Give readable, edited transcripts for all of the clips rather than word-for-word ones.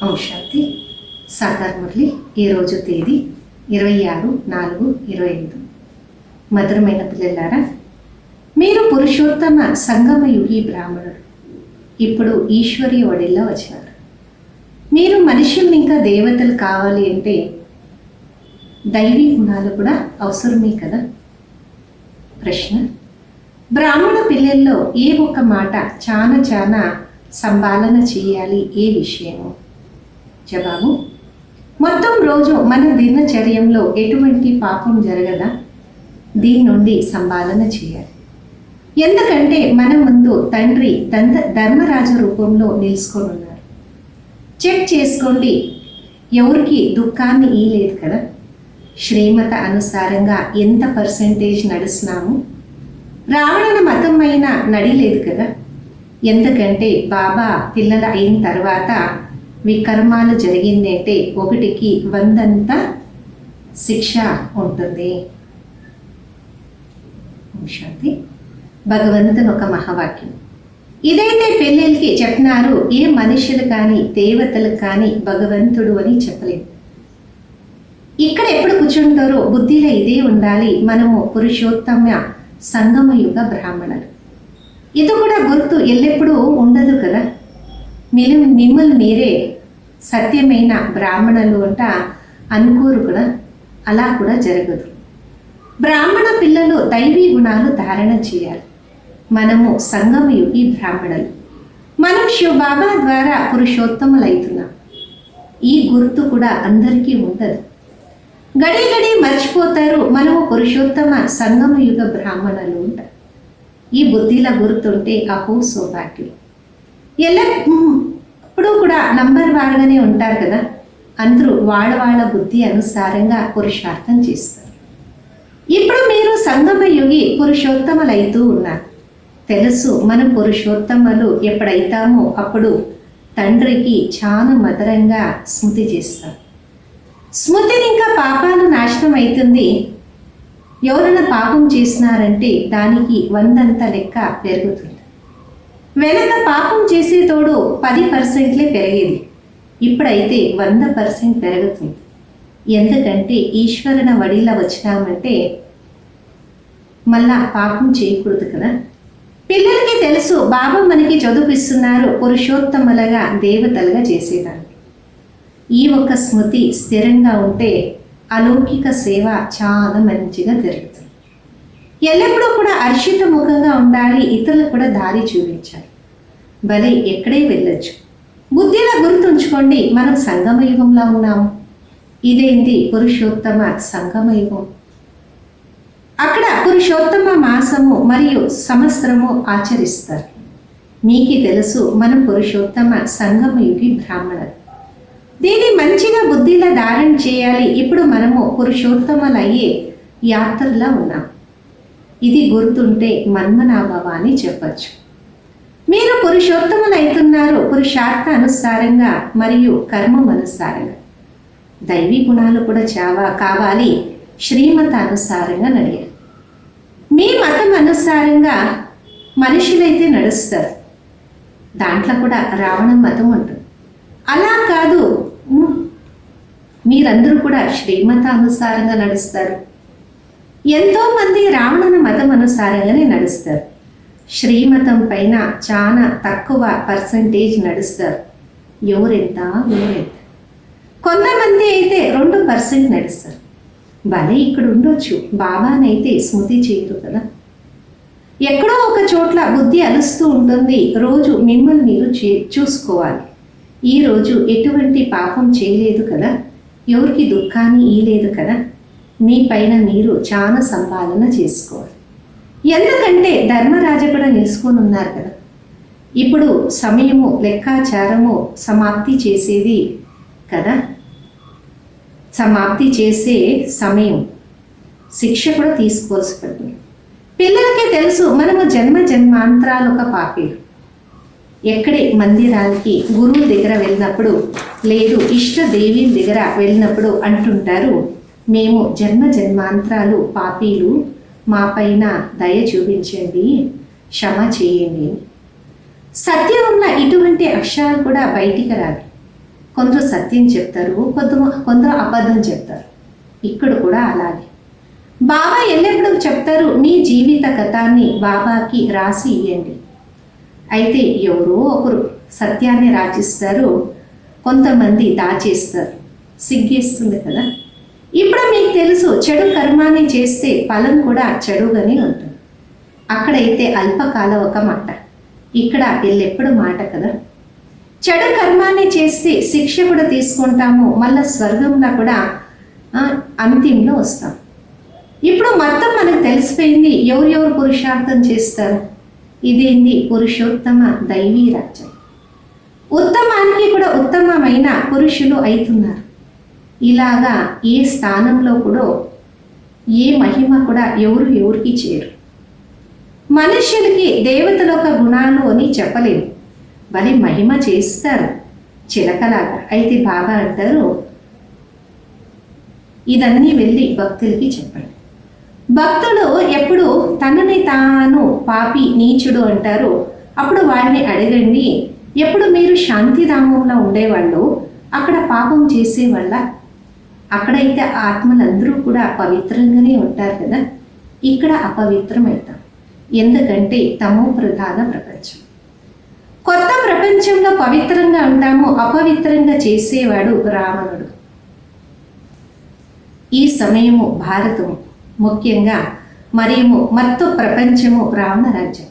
ఓం శాంతి. సాకార్ మురళి. ఈరోజు తేదీ 26/4/25. మధురమైన పిల్లలారా, మీరు పురుషోత్తమ సంగమ యుగి బ్రాహ్మణుడు. ఇప్పుడు ఈశ్వరీయ ఒడిలో వచ్చినారు. మీరు మనుషుల్ని ఇంకా దేవతలు కావాలి అంటే దైవీ గుణాలు కూడా అవసరమే కదా. ప్రశ్న: బ్రాహ్మణ పిల్లల్లో ఏ ఒక్క మాట చాలా సంపాలన చేయాలి, ఏ విషయము? జవాబు: మొత్తం రోజు మన దినచర్యంలో ఎటువంటి పాపం జరగదా, దీని నుండి సంపాలన చేయాలి. ఎందుకంటే మన ముందు తండ్రి ధర్మరాజు రూపంలో నిలుచుకొని ఉన్నారు. చెక్ చేసుకోండి, ఎవరికి దుఃఖాన్ని ఇయ్యలేదు కదా. శ్రీమత అనుసారంగా ఎంత పర్సెంటేజ్ నడుస్తున్నాము? రావణ మతం అయినా నడిలేదు కదా. ఎందుకంటే బాబా పిల్లలు అయిన తర్వాత వికర్మాలు జరిగిందంటే 1కి 100 శిక్ష ఉంటుంది. శాంతి. భగవంతుని ఒక మహావాక్యం. ఇదైతే పిల్లలకి చెప్తున్నారు. ఏ మనుషులు కానీ దేవతలు కానీ భగవంతుడు అని చెప్పలేదు. ఇక్కడ ఎప్పుడు కూర్చుంటారో బుద్ధిలో ఇదే ఉండాలి, మనము పురుషోత్తమ సంగమయుగ బ్రాహ్మణులు. ఇది కూడా గుర్తు ఎల్లప్పుడూ ఉండదు కదా. మిమ్మల్ని మీరే సత్యమైన బ్రాహ్మణులు అంట అనుకోరు కూడా, అలా కూడా జరగదు. బ్రాహ్మణ పిల్లలు దైవీ గుణాలు ధారణ చేయాలి. మనము సంగమయుగి బ్రాహ్మణులు. మనం శివబాబా ద్వారా పురుషోత్తములు అవుతున్నాం. ఈ గుర్తు కూడా అందరికీ ఉండదు. గడి మర్చిపోతారు మనము పురుషోత్తమ సంగమయుగ బ్రాహ్మణులు ఉంటారు. ఈ బుద్ధిలో గుర్తుంటే అహో సౌభాగ్యం. ఎల్లప్పుడు కూడా నంబర్ వారుగానే ఉంటారు కదా. అందరూ వాళ్ళ బుద్ధి అనుసారంగా పురుషార్థం చేస్తారు. ఇప్పుడు మీరు సంగమయుగి పురుషోత్తములు అవుతూ ఉన్నారు. తెలుసు, మనం పురుషోత్తములు ఎప్పుడైతామో అప్పుడు తండ్రికి చాలా మధురంగా స్మృతి చేస్తాం. స్మృతిని ఇంకా పాపాలు నాశనం అవుతుంది. ఎవరైనా పాపం చేసినారంటే దానికి 100 లెక్క పెరుగుతుంది. వెనక పాపం చేసే తోడు 10% పెరిగేది, ఇప్పుడైతే 100% పెరుగుతుంది. ఎందుకంటే ఈశ్వరుని వడిలో వచ్చినామంటే మళ్ళా పాపం చేయకూడదు కదా. పిల్లలకి తెలుసు బాబా మనకి చదువుపిస్తున్నారు పురుషోత్తములుగా దేవతలుగా చేసేదాన్ని. ఈ ఒక్క స్మృతి స్థిరంగా ఉంటే అలౌకిక సేవ చాలా మంచిగా జరుగుతుంది. ఎల్లప్పుడూ కూడా హర్షిత ముఖంగా ఉండాలి, ఇతరులకు కూడా దారి చూపించాలి. భలే ఎక్కడే వెళ్ళొచ్చు. బుద్ధిలో గుర్తుంచుకోండి, మనం సంగమయుగంలో ఉన్నాము. ఇదేంటి పురుషోత్తమ సంగమయుగం. అక్కడ పురుషోత్తమ మాసము మరియు సంవత్సరము ఆచరిస్తారు. మీకు తెలుసు మనం పురుషోత్తమ సంగమయుగి బ్రాహ్మణులు. దీన్ని మంచిగా బుద్ధిలో ధారణ చేయాలి. ఇప్పుడు మనము పురుషోత్తములు అయ్యే యాత్రలా ఉన్నాం. ఇది గుర్తుంటే మన్మనాభవ అని చెప్పచ్చు. మీరు పురుషోత్తములు అవుతున్నారు పురుషార్థ అనుసారంగా మరియు కర్మం అనుసారంగా. దైవీ గుణాలు కూడా కావాలి, శ్రీమత అనుసారంగా నడియాలి. మీ మతం అనుసారంగా మనుషులైతే నడుస్తారు. దాంట్లో కూడా రావణ మతం ఉంటుంది. అలా కాదు, మీరందరూ కూడా శ్రీమత అనుసారంగా నడుస్తారు. ఎంతోమంది రావణ మతం అనుసారంగానే నడుస్తారు. శ్రీమతం పైన చాలా తక్కువ పర్సంటేజ్ నడుస్తారు. ఎవరెంత. కొంతమంది అయితే 2% నడుస్తారు. భలే ఇక్కడ ఉండొచ్చు, బాబానైతే స్మృతి చేయరు కదా. ఎక్కడో ఒక చోట్ల బుద్ధి అలుస్తూ ఉంటుంది. రోజు మిమ్మల్ని మీరు చూసుకోవాలి. ఈరోజు ఎటువంటి పాపం చేయలేదు కదా, ఎవరికి దుఃఖాన్ని ఇయ్యలేదు కదా. మీ పైన మీరు చాలా సంపాదన చేసుకోవాలి. ఎందుకంటే ధర్మరాజు కూడా నిలుచుకొని ఉన్నారు కదా. ఇప్పుడు సమయము లెక్కాచారము సమాప్తి చేసేది కదా. సమాప్తి చేసే సమయం శిక్ష కూడా తీసుకోవాల్సి పడుతుంది. పిల్లలకే తెలుసు మనము జన్మాంతరాలు ఒక పాపీలు. ఎక్కడే మందిరాలకి గురువు దగ్గర వెళ్ళినప్పుడు, లేదు ఇష్ట దేవి దగ్గర వెళ్ళినప్పుడు అంటుంటారు, మేము జన్మాంతరాలు పాపీలు, మా పైన దయ చూపించండి, క్షమ చేయండి. సత్యంలో ఇటువంటి అక్షరాలు కూడా బయటికి రాదు. కొందరు సత్యం చెప్తారు, కొందరు అబద్ధం చెప్తారు. ఇక్కడ కూడా అలాగే బాబా ఎల్లప్పుడూ చెప్తారు, మీ జీవిత కథాన్ని బాబాకి రాసి ఇవ్వండి. అయితే ఎవరో ఒకరు సత్యాన్ని రాసిస్తారు, కొంతమంది దాచేస్తారు. సిగ్గేస్తుంది కదా. ఇప్పుడు మీకు తెలుసు, చెడు కర్మాన్ని చేస్తే ఫలం కూడా చెడుగానే ఉంటుంది. అక్కడైతే అల్పకాల ఒక మాట, ఇక్కడ ఎల్లెప్పుడు మాట కదా. చెడు కర్మాన్ని చేస్తే శిక్ష కూడా తీసుకుంటాము, మళ్ళీ స్వర్గంలో కూడా అంతింలో వస్తాం. ఇప్పుడు మొత్తం మనకు తెలిసిపోయింది ఎవరెవరు పురుషార్థం చేస్తారు. ఇదేంది పురుషోత్తమ దైవీ రాజ్యం. ఉత్తమానికి కూడా ఉత్తమమైన పురుషులు అవుతున్నారు. ఇలాగా ఏ స్థానంలో కూడా ఏ మహిమ కూడా ఎవరికి చేరు. మనుష్యులకి దేవతల యొక్క గుణాలు అని చెప్పలేము, మరి మహిమ చేస్తారు చిలకలాగా. అయితే బాబా అంటారు, ఇదన్నీ వెళ్ళి భక్తులకి చెప్పండి. భక్తుడు ఎప్పుడు తనని తాను పాపి నీచుడు అంటారు, అప్పుడు వాడిని అడగండి, ఎప్పుడు మీరు శాంతిధామంలో ఉండేవాళ్ళు అక్కడ పాపం చేసేవాళ్ళ? అక్కడైతే ఆత్మలందరూ కూడా పవిత్రంగానే ఉంటారు కదా. ఇక్కడ అపవిత్రమవుతాం, ఎందుకంటే తమో ప్రధాన ప్రపంచం. కొత్త ప్రపంచంలో పవిత్రంగా ఉంటాము, అపవిత్రంగా చేసేవాడు రావణుడు. ఈ సమయము భారతము ముఖ్యంగా మరియు మొత్తం ప్రపంచము రావణ రాజ్యం.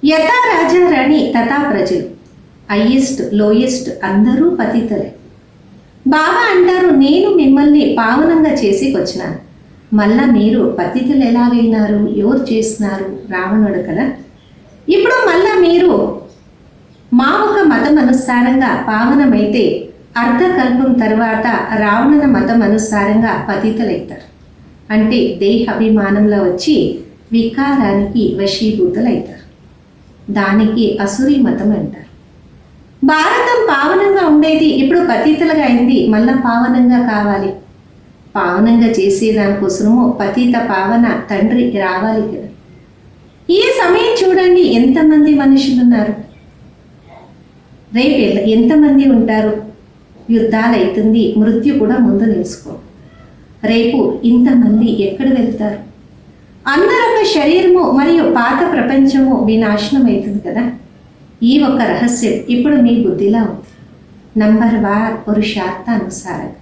యథా రాజా రాణి తథా ప్రజలు, హైయెస్ట్ లోయెస్ట్ అందరూ పతితలే. బాబా అంటారు, నేను మిమ్మల్ని పావనంగా చేసి వచ్చినాను, మళ్ళా మీరు పతితులు ఎలాగైనారు, ఎవరు చేస్తున్నారు? రావణుడు కదా. ఇప్పుడు మళ్ళా మీరు మా ఒక మతం అనుసారంగా పావనమైతే అర్ధకల్పం తర్వాత రావణుల మతం అనుసారంగా పతితులైతారు. అంటే దేహాభిమానంలో వచ్చి వికారానికి వశీభూతులైతారు. దానికి అసురీ మతం అంటారు. భారతం పావనంగా ఉండేది, ఇప్పుడు పతితులుగా అయింది, మళ్ళా పావనంగా కావాలి. పావనంగా చేసేదానికోసము పతిత పావన తండ్రి రావాలి కదా. ఈ సమయం చూడండి, ఎంతమంది మనుషులు ఉన్నారు, రేపు ఎంతమంది ఉంటారు. యుద్ధాలు అవుతుంది, మృత్యు కూడా ముందు నిలుచుకో. రేపు ఇంతమంది ఎక్కడ వెళ్తారు? అందరొక శరీరము మరియు పాత ప్రపంచము వినాశనం అవుతుంది కదా. ఈ ఒక రహస్యం ఇప్పుడు మీ బుద్ధిలో ఉంది. నంబర్ 1 పురుషార్థానుసారం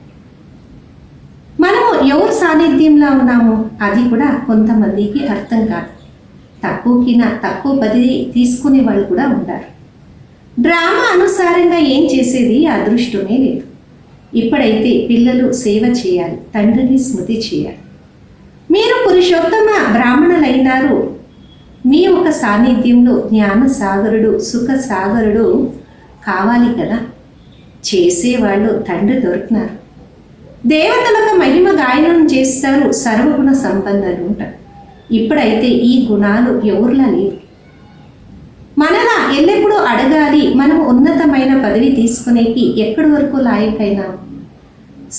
మనము ఎవరు సాన్నిధ్యంలో ఉన్నాము అది కూడా కొంతమందికి అర్థం కాదు. తక్కువ పది తీసుకునే వాళ్ళు కూడా ఉంటారు. డ్రామా అనుసారంగా ఏం చేసేది అదృష్టమే లేదు. ఇప్పుడైతే పిల్లలు సేవ చేయాలి, తండ్రిని స్మృతి చేయాలి. మీరు పురుషోత్తమ బ్రాహ్మణులైనారు. మీ ఒక సాన్నిధ్యంలో జ్ఞాన సాగరుడు, సుఖ సాగరుడు కావాలి కదా. చేసేవాళ్ళు తండ్రి దొరికినారు. దేవతలకు మహిమ గాయనం చేస్తారు, సర్వగుణ సంపన్నులు ఉంటారు. ఇప్పుడైతే ఈ గుణాలు ఎవరిలా లేవు. మనలా ఎల్లప్పుడూ అడగాలి, మనం ఉన్నతమైన పదవి తీసుకునేకి ఎక్కడి వరకు లాయకైనా.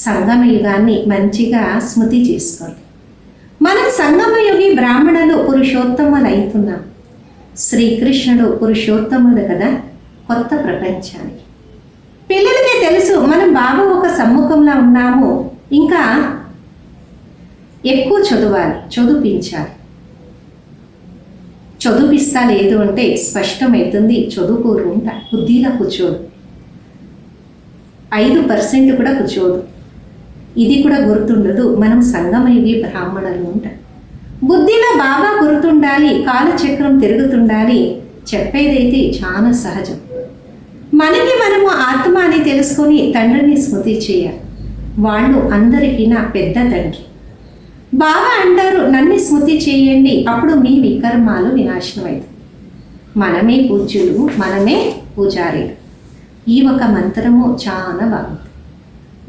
సంగమయుగాన్ని మంచిగా స్మృతి చేసుకోండి. మనం సంగమయుగి బ్రాహ్మణులు పురుషోత్తములు అవుతున్నాం. శ్రీకృష్ణుడు పురుషోత్తముడు కదా కొత్త ప్రపంచానికి. పిల్లలకే తెలుసు మనం బాబా ఒక సమ్ముఖంలో ఉన్నాము. ఇంకా ఎక్కువ చదవాలి, చదివించాలి. చదివిస్తా లేదు అంటే స్పష్టమవుతుంది చదువుకోరు ఉంటా, బుద్ధిలో కూర్చోదు. 5% కూడా కూర్చోదు. ఇది కూడా గుర్తుండదు. మనం సంగమయుగి బ్రాహ్మణులు ఉంటా. బుద్ధిలో బాబా గుర్తుండాలి, కాలచక్రం తిరుగుతుండాలి. చెప్పేదైతే చాలా సహజం. మనకి మనము ఆత్మ అని తెలుసుకొని తండ్రిని స్మృతి చేయాలి. వాళ్ళు అందరికీ నా పెద్ద తండ్రి. బాబా అంటారు, నన్ను స్మృతి చేయండి, అప్పుడు మీ వికర్మాలు వినాశనం అవుతాయి. మనమే పూజ్యులు, మనమే పూజారీలు. ఈ ఒక మంత్రము చాలా బాగుంది.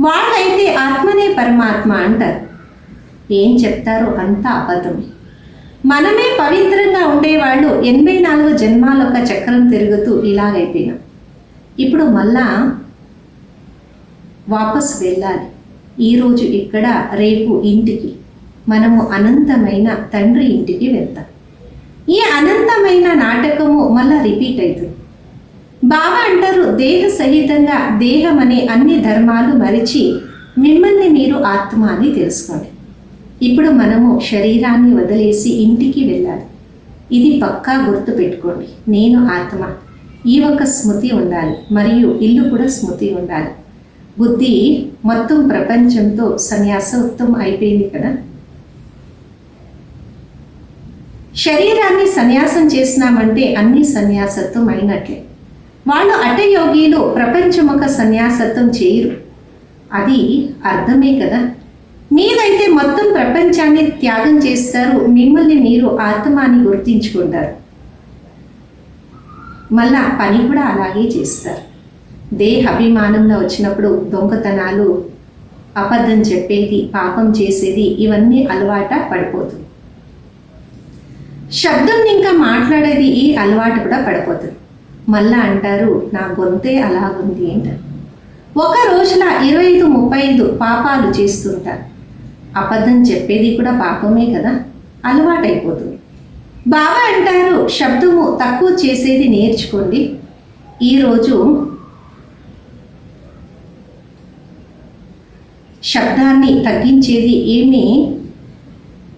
వాళ్ళైతే ఆత్మనే పరమాత్మ అంటారు. ఏం చెప్తారో అంతా అబద్ధమే. మనమే పవిత్రంగా ఉండేవాళ్ళు 84 జన్మాల ఒక చక్రం తిరుగుతూ ఇలాగైపోయినాం. ఇప్పుడు మళ్ళా వాపస్ వెళ్ళాలి. ఈరోజు ఇక్కడ, రేపు ఇంటికి. మనము అనంతమైన తండ్రి ఇంటికి వెళ్తాం. ఈ అనంతమైన నాటకము మళ్ళా రిపీట్ అవుతుంది. బాబా అంటారు, దేహ సహితంగా దేహం అనే అన్ని ధర్మాలు మరిచి మిమ్మల్ని మీరు ఆత్మ అని తెలుసుకోండి. ఇప్పుడు మనము శరీరాన్ని వదిలేసి ఇంటికి వెళ్ళాలి. ఇది పక్కా గుర్తు పెట్టుకోండి. నేను ఆత్మ, ఈ ఒక స్మృతి ఉండాలి, మరియు ఇల్లు కూడా స్మృతి ఉండాలి. బుద్ధి మొత్తం ప్రపంచంతో సన్యాసోక్తం అయిపోయింది కదా. శరీరాన్ని సన్యాసం చేసినామంటే అన్ని సన్యాసత్వం అయినట్లే. వాళ్ళు అటయోగీలు ప్రపంచమొక సన్యాసత్వం చేయరు, అది అర్థమే కదా. మీరైతే మొత్తం ప్రపంచాన్ని త్యాగం చేస్తారు, మిమ్మల్ని మీరు ఆత్మ అని గుర్తించుకుంటారు. మళ్ళా పని కూడా అలాగే చేస్తారు. దేహ అభిమానంలో వచ్చినప్పుడు దొంగతనాలు, అబద్ధం చెప్పేది, పాపం చేసేది, ఇవన్నీ అలవాట పడిపోతుంది. శబ్దం ఇంకా మాట్లాడేది ఈ అలవాటు కూడా పడిపోతుంది. మళ్ళా అంటారు, నా గొంతే అలాగుంది అంటారు. ఒక రోజున 25-35 పాపాలు చేస్తుంటారు. అబద్ధం చెప్పేది కూడా పాపమే కదా, అలవాటైపోతుంది. బాబా అంటారు, శబ్దము తక్కువ చేసేది నేర్చుకోండి. ఈరోజు శబ్దాన్ని తగ్గించేది ఏమీ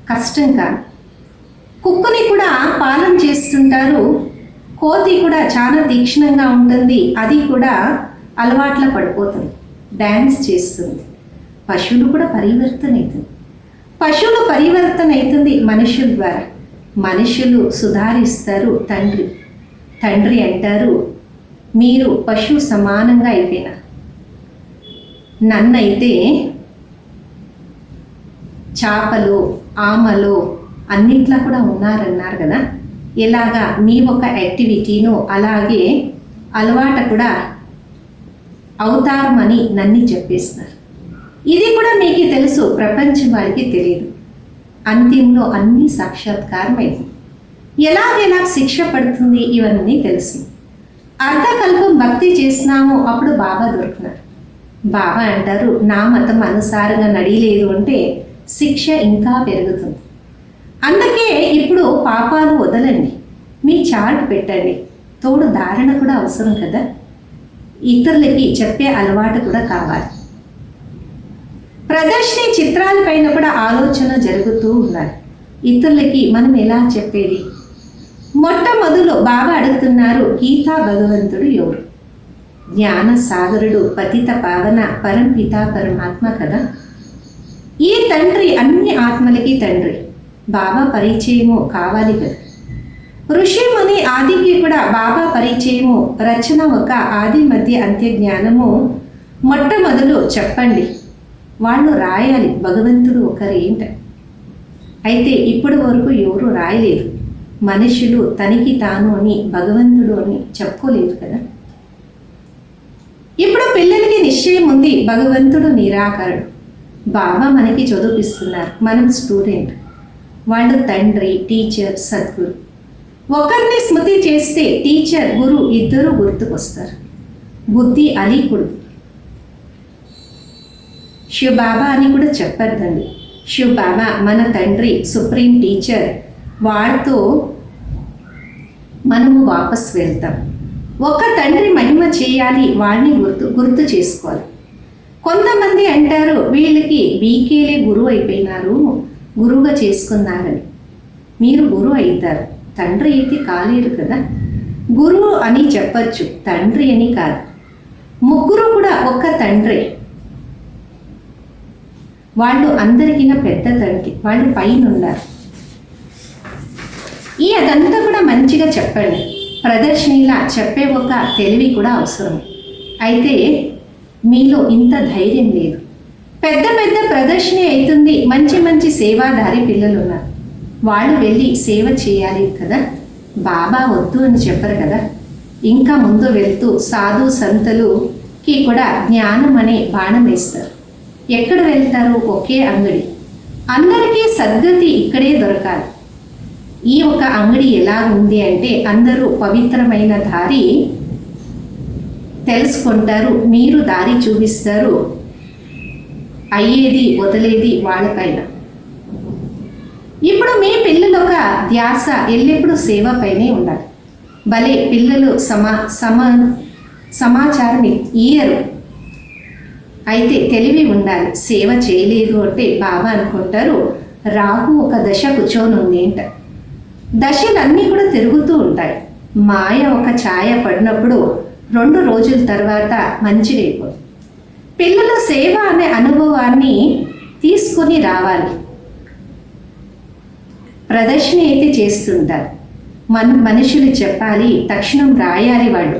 కష్టం కాదు. కుక్కని కూడా పాలన చేస్తుంటారు, కోతి కూడా చాలా తీక్షణంగా ఉంటుంది, అది కూడా అలవాట్ల పడిపోతుంది, డ్యాన్స్ చేస్తుంది. పశువులు కూడా పరివర్తన అవుతుంది. పశువులు పరివర్తన అవుతుంది మనుషుల ద్వారా. మనుషులు సుధారిస్తారు. తండ్రి అంటారు, మీరు పశువు సమానంగా అయిపోయినా, నన్నైతే చేపలు, ఆమలు అన్నింట్లో కూడా ఉన్నారన్నారు కదా. ఇలాగా మీ ఒక యాక్టివిటీను అలాగే అలవాటు కూడా అవుతారమని నన్ను చెప్పేస్తున్నారు. ఇది కూడా మీకు తెలుసు, ప్రపంచం వారికి తెలియదు. అంతింలో అన్నీ సాక్షాత్కారమైంది. ఎలాగెలా శిక్ష పడుతుంది ఇవన్నీ తెలుసు. అర్ధకల్పం భక్తి చేసినాము, అప్పుడు బాబా దొరికినారు. బాబా అంటారు, నా మతం అనుసారంగా నడియలేదు అంటే శిక్ష ఇంకా పెరుగుతుంది. అందుకే ఇప్పుడు పాపాలు వదలండి, మీ చార్ట్ పెట్టండి. తోడు ధారణ కూడా అవసరం కదా, ఇతరులకి చెప్పే అలవాటు కూడా కావాలి. ప్రదర్శన చిత్రాల పైన కూడా ఆలోచన జరుగుతూ ఉండాలి. ఇతరులకి మనం ఎలా చెప్పేది? మొట్టమొదలు బాబా అడుగుతున్నారు, గీతా భగవంతుడు ఎవరు? జ్ఞాన సాగరుడు, పతిత పావన పరంపిత పరమాత్మ కదా. ఈ తండ్రి అన్ని ఆత్మలకి తండ్రి. బాబా పరిచయము కావాలి కదా. ఋషి ముని ఆదికి కూడా బాబా పరిచయము, రచన ఒక ఆది మధ్య అంత్య జ్ఞానము మొట్టమొదలు చెప్పండి. వాళ్ళు రాయాలి భగవంతుడు ఒకరేంట. అయితే ఇప్పటి వరకు ఎవరు రాయలేదు. మనుషులు తనకి తాను అని భగవంతుడు అని చెప్పుకోలేదు కదా. ఇప్పుడు పిల్లలకి నిశ్చయం ఉంది, భగవంతుడు నిరాకారుడు. బాబా మనకి చదివిస్తున్నారు, మనం స్టూడెంట్. వాళ్ళు తండ్రి, టీచర్, సద్గురు. ఒకరిని స్మృతి చేస్తే టీచర్, గురు ఇద్దరు గుర్తుకొస్తారు. బుద్ధి అలీకుడు. శివ బాబా అని కూడా చెప్పద్దండి. శివ బాబా మన తండ్రి, సుప్రీం టీచర్. వాడితో మనము వాపస్ వెళ్తాం. ఒక తండ్రి మహిమ చేయాలి, వాడిని గుర్తు చేసుకోవాలి. కొంతమంది అంటారు, వీళ్ళకి బీకేలే గురువు అయిపోయినారు, గురువుగా చేసుకున్నారని. మీరు గురువు అవుతారు, తండ్రి అయితే కాలేరు కదా. గురువు అని చెప్పచ్చు, తండ్రి అని కాదు. ముగ్గురు కూడా ఒక్క తండ్రి. వాళ్ళు అందరికీ పెద్ద తండ్రి, వాళ్ళు పైన ఉన్నారు. అదంతా కూడా మంచిగా చెప్పండి. ప్రదర్శనలా చెప్పే ఒక తెలివి కూడా అవసరం. అయితే మీలో ఇంత ధైర్యం లేదు. పెద్ద పెద్ద ప్రదర్శన అవుతుంది, మంచి మంచి సేవాదారి పిల్లలు ఉన్నారు, వాళ్ళు వెళ్ళి సేవ చేయాలి కదా. బాబా వద్దు అని చెప్పరు కదా. ఇంకా ముందు వెళ్తూ సాధు సంతులుకి కూడా జ్ఞానం అనే బాణం వేస్తారు. ఎక్కడ వెళ్తారు? ఒకే అంగడి. అందరికీ సద్గతి ఇక్కడే దొరకాలి. ఈ ఒక అంగడి ఎలా ఉంది అంటే అందరూ పవిత్రమైన దారి తెలుసుకుంటారు, మీరు దారి చూపిస్తారు. అయ్యేది వదిలేది వాళ్ళపైన. ఇప్పుడు మీ పిల్లలు ఒక ధ్యాస ఎల్లప్పుడూ సేవ పైనే ఉండాలి. భలే పిల్లలు సమాచారం ఇయ్యరు. అయితే తెలివి ఉండాలి. సేవ చేయలేదు అంటే బాబా అనుకుంటారు రాహు ఒక దశ కూర్చొని అంట. దశలన్నీ కూడా తిరుగుతూ ఉంటాయి. మాయ ఒక ఛాయ పడినప్పుడు 2 రోజుల తర్వాత మంచిగా అయిపోతుంది. పిల్లల సేవ అనే అనుభవాన్ని తీసుకొని రావాలి. ప్రదర్శన అయితే చేస్తుంటారు. మనుషులు చెప్పాలి, తక్షణం రాయాలి. వాళ్ళు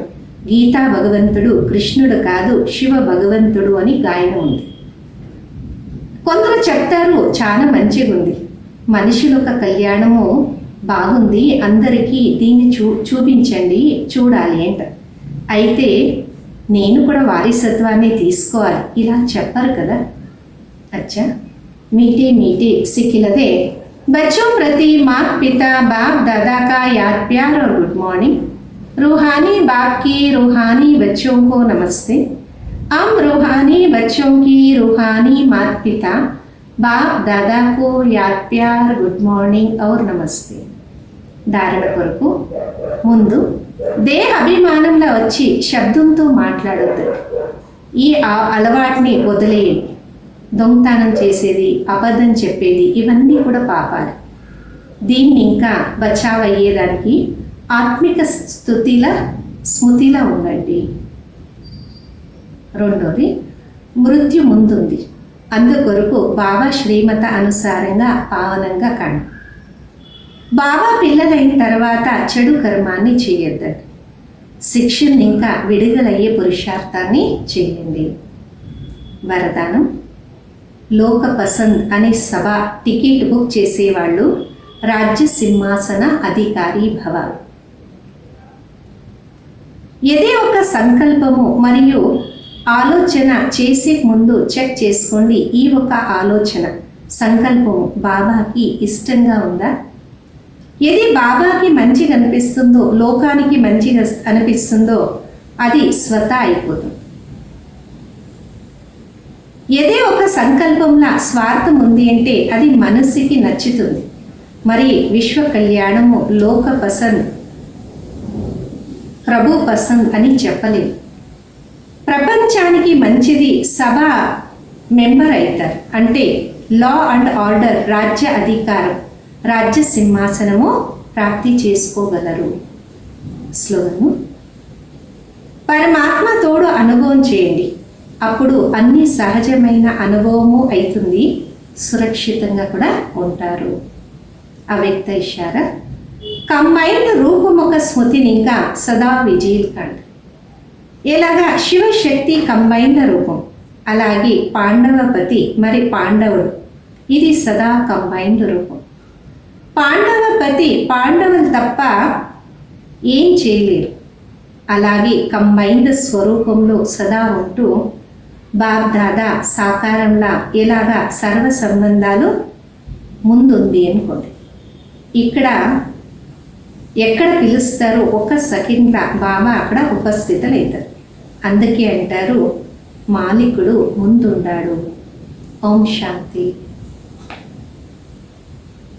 గీతా భగవంతుడు కృష్ణుడు కాదు శివ భగవంతుడు అని గాయన ఉంది. కొందరు చెప్తారు చాలా మంచిగా ఉంది, మనుషుల ఒక కళ్యాణము బాగుంది, అందరికీ దీన్ని చూపించండి చూడాలి అంట. అయితే నేను కూడా వారసత్వాన్ని తీసుకోవాలి ఇలా చెప్పరు కదా. అచ్చా मीठे सिखिलदे बच्चों प्रति माँ पिता बाप दादा का याद प्यार और गुड मॉर्निंग। रूहानी बाप की रूहानी बच्चों को नमस्ते। हम रूहानी बच्चों की रूहानी माता पिता बाप दादा को याद प्यार गुड मॉर्निंग और नमस्ते। धारण కొరకు ముందు దేహ అభిమానంలో వచ్చి శబ్దంతో మాట్లాడొద్దు. ఈ అలవాటుని వదిలేయండి. దొంగతనం చేసేది, అబద్ధం చెప్పేది ఇవన్నీ కూడా పాపాలు. దీన్ని ఇంకా బచావ్ అయ్యేదానికి ఆత్మిక స్మృతిలా ఉండండి. రెండోది మృత్యు ముందుంది, అందుకొరకు బాబా శ్రీమత అనుసారంగా పావనంగా కాండి. బాబా పిల్లలైన తర్వాత చెడు కర్మాన్ని చేయొద్దండి. శిక్షణ ఇంకా విడుదలయ్యే పురుషార్థాన్ని చేయండి. వరదానం లోక పసంద్ అనే సభ టికెట్ బుక్ చేసేవాళ్ళు రాజ్య సింహాసన అధికారి భవ. ఏదే ఒక సంకల్పము మరియు ఆలోచన చేసే ముందు చెక్ చేసుకోండి. ఈ ఒక ఆలోచన సంకల్పము బాబాకి ఇష్టంగా ఉందా? ఏది బాబాకి మంచిగా అనిపిస్తుందో, లోకానికి మంచిగా అనిపిస్తుందో అది స్వత అయిపోతుంది. ఏదే ఒక సంకల్పంలో స్వార్థం ఉంది అంటే అది మనసుకి నచ్చుతుంది. మరి విశ్వ కళ్యాణము లోక పసంద్ ప్రభు పసంద్ అని చెప్పలేదు. ప్రపంచానికి మంచిది సభ మెంబర్ అవుతారు అంటే లా అండ్ ఆర్డర్ రాజ్య అధికారం రాజ్య సింహాసనము ప్రాప్తి చేసుకోగలరు. స్లోగను పరమాత్మ తోడు అనుభవం చేయండి, అప్పుడు అన్ని సహజమైన అనుభవము అవుతుంది, సురక్షితంగా కూడా ఉంటారు. అవ్యక్త ఇషారా కంబైన్డ్ రూపముఖ స్మృతిని ఇంకా సదా విజయల్ కండి. ఎలాగా శివశక్తి కంబైన్డ్ రూపం, అలాగే పాండవపతి మరి పాండవుడు ఇది సదా కంబైన్డ్ రూపం. పాండవపతి పాండవులు తప్ప ఏం చేయలేరు. అలాగే కంబైన్డ్ స్వరూపంలో సదా ఉంటూ బాప్ దాదా సాకారంలా ఎలాగా సర్వ సంబంధాలు ముందుంది అనుకోండి. ఇక్కడ ఎక్కడ పిలుస్తారో ఒక సెకండ్లా బాబా అక్కడ ఉపస్థితులవుతారు. అందుకే అంటారు మాలికుడు ముందుండాడు. ఓం శాంతి.